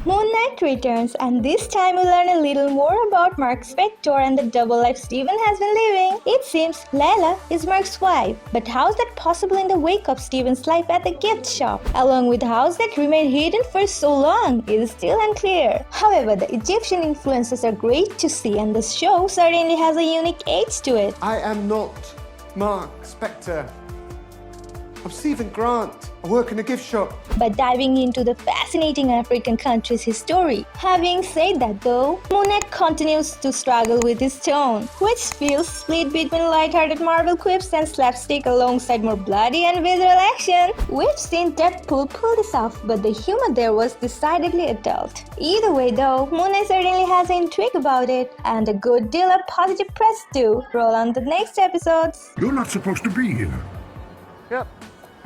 Moon Knight returns, and this time we learn a little more about Mark Spector and the double life Steven has been living. It seems Layla is Mark's wife, but how is that possible in the wake of Steven's life at the gift shop? Along with hows that remained hidden for so long is still unclear. However, the Egyptian influences are great to see, and the show certainly has a unique edge to it. I am not Mark Spector. I'm Stephen Grant. I work in a gift shop. But diving into the fascinating African country's history. Having said that though, Moon Knight continues to struggle with his tone, which feels split between light-hearted Marvel quips and slapstick alongside more bloody and visceral action. We've seen Deadpool pull this off, but the humor there was decidedly adult. Either way though, Moon Knight certainly has an intrigue about it, and a good deal of positive press too. Roll on the next episodes. You're not supposed to be here. Yep,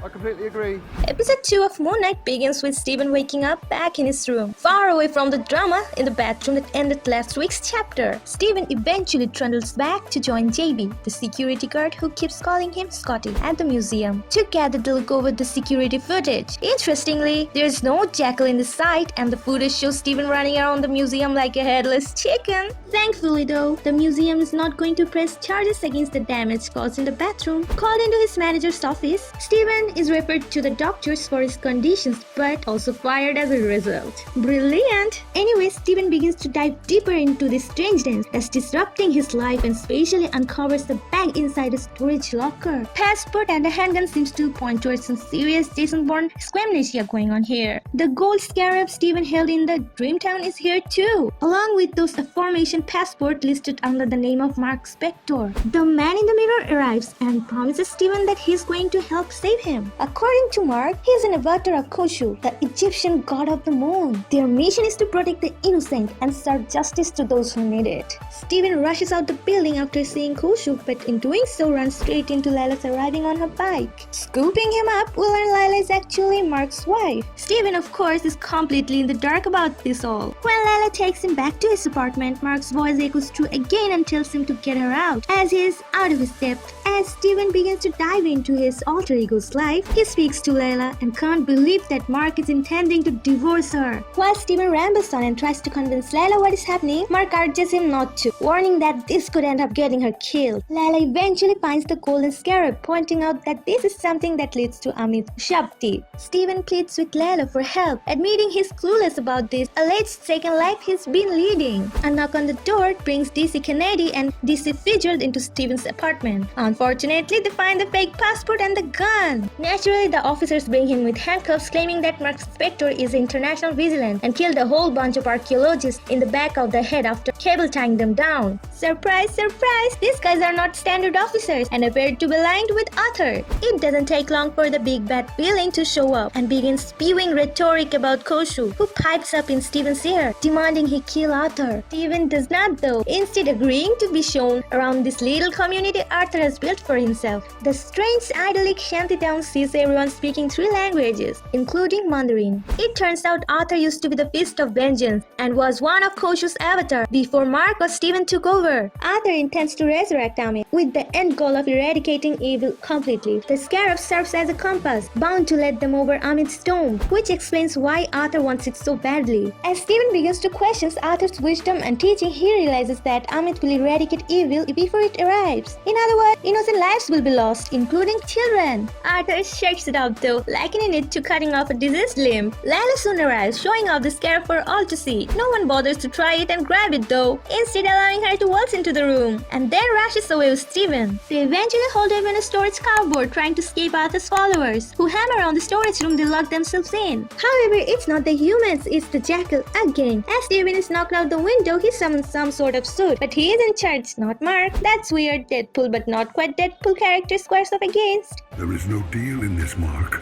I completely agree. Episode 2 of Moon Knight begins with Steven waking up back in his room, far away from the drama in the bathroom that ended last week's chapter. Steven eventually trundles back to join JB, the security guard who keeps calling him Scotty, at the museum. Together they'll go over the security footage. Interestingly, there's no jackal in the sight, and the footage shows Steven running around the museum like a headless chicken. Thankfully though, the museum is not going to press charges against the damage caused in the bathroom. Called into his manager's office, Steven is referred to the doctors for his conditions, but also fired as a result. Brilliant! Anyway, Steven begins to dive deeper into this strangeness as disrupting his life and spatially uncovers the bag inside a storage locker. Passport and a handgun seems to point towards some serious Jason Bourne scamnesia going on here. The gold scarab Steven held in the Dreamtown is here too, along with those aforementioned passport listed under the name of Mark Spector. The man in the mirror arrives and promises Steven that he's going to help save him. According to Mark, he is an avatar of Khoshu, the Egyptian god of the moon. Their mission is to protect the innocent and serve justice to those who need it. Steven rushes out the building after seeing Khoshu, but in doing so runs straight into Layla's arriving on her bike. Scooping him up, we learn Layla is actually Mark's wife. Steven, of course, is completely in the dark about this all. When Layla takes him back to his apartment, Mark's voice echoes through again and tells him to get her out, as he is out of his depth. As Steven begins to dive into his alter ego's life, he speaks to Layla and can't believe that Mark is intending to divorce her. While Steven rambles on and tries to convince Layla what is happening, Mark urges him not to, warning that this could end up getting her killed. Layla eventually finds the golden scarab, pointing out that this is something that leads to Amit's shopkeep. Steven pleads with Layla for help, admitting he's clueless about this alleged second life he's been leading. A knock on the door brings DC Kennedy and DC Fitzgerald into Steven's apartment. Unfortunately, they find the fake passport and the gun. Naturally, the officers bring him with handcuffs, claiming that Mark Spector is an international vigilant and killed a whole bunch of archaeologists in the back of the head after cable tying them down. Surprise, surprise! These guys are not standard officers and appear to be aligned with Arthur. It doesn't take long for the big bad villain to show up and begin spewing rhetoric about Khoshu, who pipes up in Steven's ear, demanding he kill Arthur. Steven does not though, instead agreeing to be shown around this little community Arthur has built for himself. The strange idyllic shantytown sees everyone speaking 3 languages, including Mandarin. It turns out Arthur used to be the Fist of Vengeance and was one of Khoshu's avatar before Mark or Steven took over. Arthur intends to resurrect Amit with the end goal of eradicating evil completely. The scarab serves as a compass, bound to lead them over Amit's tomb, which explains why Arthur wants it so badly. As Steven begins to question Arthur's wisdom and teaching, he realizes that Amit will eradicate evil before it arrives. In other words, innocent lives will be lost, including children. Arthur shakes it out though, likening it to cutting off a diseased limb. Layla soon arrives, showing off the scarab for all to see. No one bothers to try it and grab it though, instead allowing her to waltz into the room, and then rushes away with Steven. They eventually hold up in a storage cupboard, trying to escape Arthur's followers, who hammer around the storage room they lock themselves in. However, it's not the humans, it's the jackal again. As Steven is knocked out the window, he summons some sort of suit, but he is in charge, not Mark. That's weird. Deadpool but not quite Deadpool character squares up against. There is no deal in this, Mark.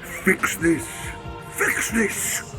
Fix this. Fix this!